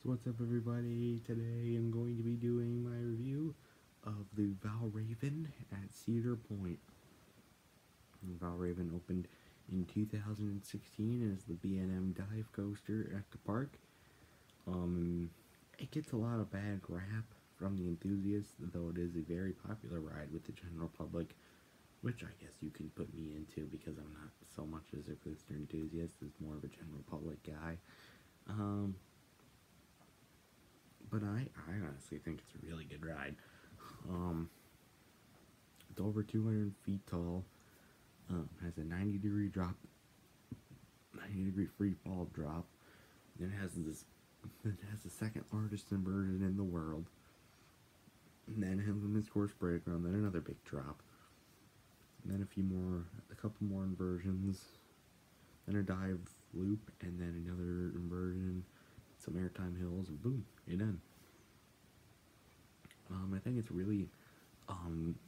What's up, everybody? Today I'm going to be doing my review of the Valravn at Cedar Point. Valravn opened in 2016 as the B&M dive coaster at the park. It gets a lot of bad rap from the enthusiasts, though it is a very popular ride with the general public, which I guess you can put me into because I'm not so much as a coaster enthusiast, as more of a general public guy. But I honestly think it's a really good ride. It's over 200 feet tall, has a 90-degree drop, 90-degree free fall drop, and it has the second largest inversion in the world, and then it has a mid-course breaker, and then another big drop, and then a couple more inversions, then a dive loop, and then another inversion, some airtime hills, and boom, you're done. I think it's a really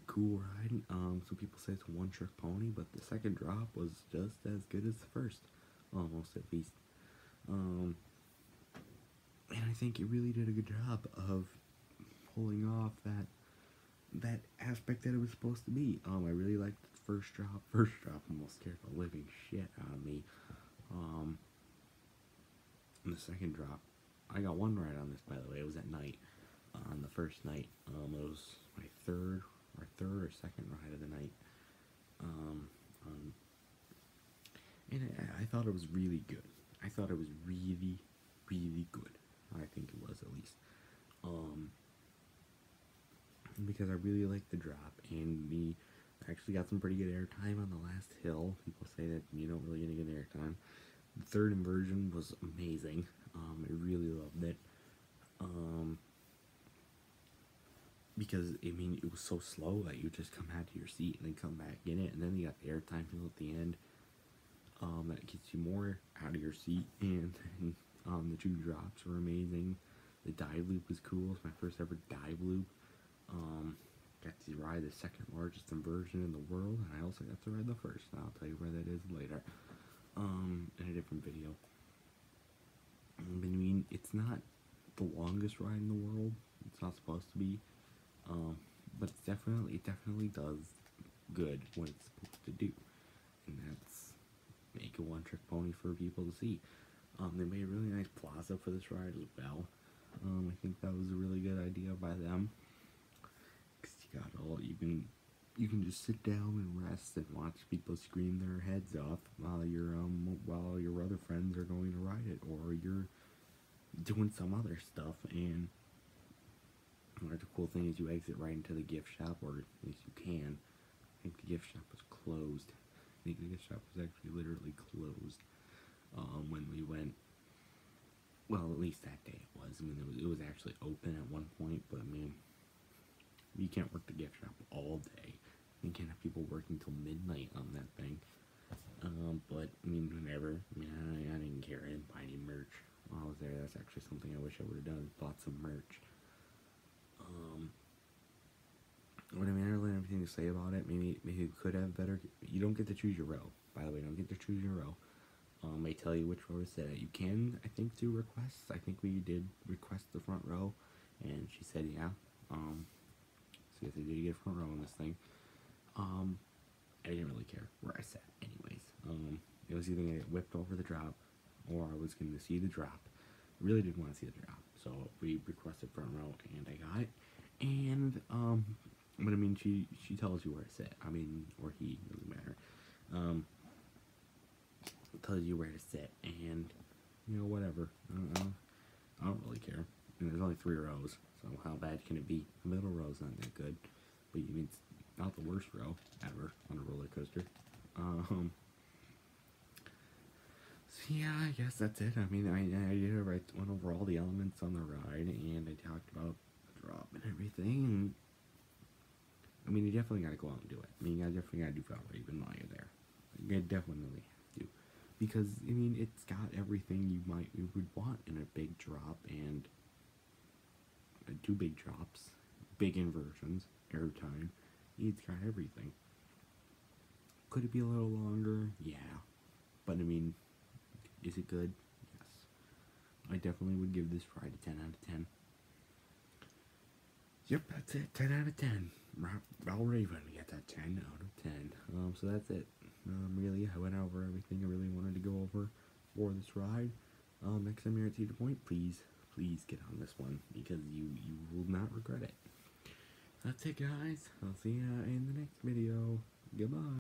cool ride. Some people say it's a one-trick pony, but the second drop was just as good as the first, almost at least. And I think it really did a good job of pulling off that aspect that it was supposed to be. I really liked the first drop. First drop almost scared the living shit out of me. And the second drop, I got one ride on this, by the way. It was at night. On the first night, it was my third or second ride of the night, and I thought it was really good. I thought it was really, really good. I think it was, at least, because I really liked the drop, and we actually got some pretty good airtime on the last hill. People say that you don't really get good airtime. The third inversion was amazing. I really loved it. Because, I mean, it was so slow that you just come out to your seat and then come back in it, and then you got the airtime hill at the end, that gets you more out of your seat, and the two drops were amazing. The dive loop was cool. It's my first ever dive loop. Got to ride the second largest inversion in the world, and I also got to ride the first, and I'll tell you where that is later, in a different video. I mean, it's not the longest ride in the world. It's not supposed to be. But it definitely does good what it's supposed to do, and that's make a one-trick pony for people to see. They made a really nice plaza for this ride as well. I think that was a really good idea by them, because you can just sit down and rest and watch people scream their heads off while your other friends are going to ride it, or you're doing some other stuff. And the cool thing is you exit right into the gift shop, or at least you can. I think the gift shop was closed. I think the gift shop was actually literally closed when we went. Well, at least that day it was. I mean, it was actually open at one point, but I mean, you can't work the gift shop all day. You can't have people working till midnight on that thing. But I mean, whenever. I mean, I didn't care. I didn't buy any merch while I was there. That's actually something I wish I would have done. Bought some merch. But I mean, I don't really have anything to say about it. Maybe it could have better. You don't get to choose your row. By the way, don't get to choose your row. They tell you which row to sit at. You can, I think, do requests. I think we did request the front row, and she said yeah. So yes, I did get front row on this thing. I didn't really care where I sat, anyways. It was either gonna get whipped over the drop, or I was gonna see the drop. I really didn't want to see the drop, so we requested front row, and I got it. And but I mean, she tells you where to sit. I mean, or he, doesn't matter. Tells you where to sit, and you know, whatever. I don't really care. And there's only 3 rows, so how bad can it be? The middle row's not that good, but you mean it's not the worst row ever on a roller coaster. So yeah, I guess that's it. I mean, I did went over all the elements on the ride, and I talked about the drop and everything. And I mean, you definitely gotta go out and do it. I mean, you definitely gotta do Valravn while you're there. You definitely have to, because I mean, it's got everything you would want in a big drop, and 2 big drops, big inversions, airtime. It's got everything. Could it be a little longer? Yeah, but I mean, is it good? Yes. I definitely would give this ride a 10 out of 10. Yep, that's it. 10 out of 10. Valravn, we got that 10 out of 10. So that's it. Really, I went over everything I really wanted to go over for this ride. Next time you're at Cedar Point, please get on this one because you will not regret it. That's it, guys. I'll see you in the next video. Goodbye.